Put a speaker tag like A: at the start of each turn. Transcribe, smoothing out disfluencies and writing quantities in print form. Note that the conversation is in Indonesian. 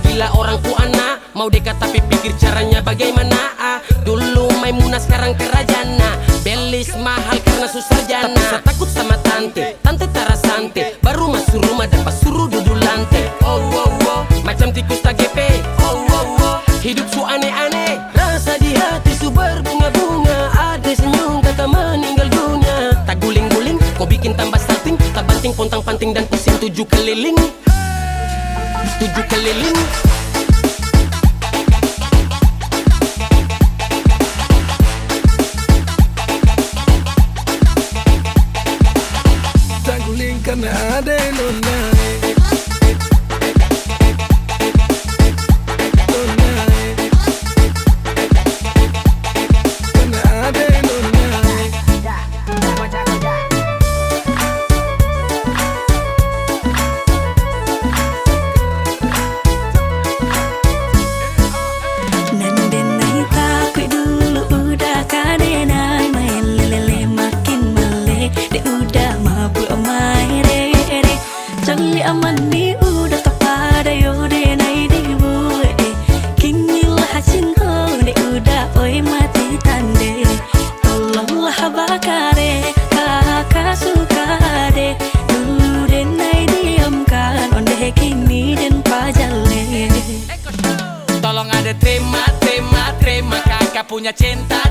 A: gila orang ku anak. Mau dekat tapi pikir caranya bagaimana. Dulu Maimunah sekarang kerajana. Belis mahal karena susah jana. Tak takut sama tante, tante tarasante. Baru masuk rumah dapat suruh duduk lantai. Oh oh oh, macam tikus tak gepe. Oh oh oh, hidup su aneh-aneh. Rasa di hati su berbunga-bunga. Ada senyum kata meninggal dunia. Tak guling-guling, kau bikin tambah salting. Tak banting, pontang-panting dan pusing 7 keliling. 7 keliling.
B: Tak guling karena ada nona.
C: Aman ni udah kepada yode nai di bue kini lah hasin ho de udah oi mati tande tolonglah bakare kakak suka de dulu de nai diamkan onde kini den pajale.
A: Tolong ada terima kakak punya cinta.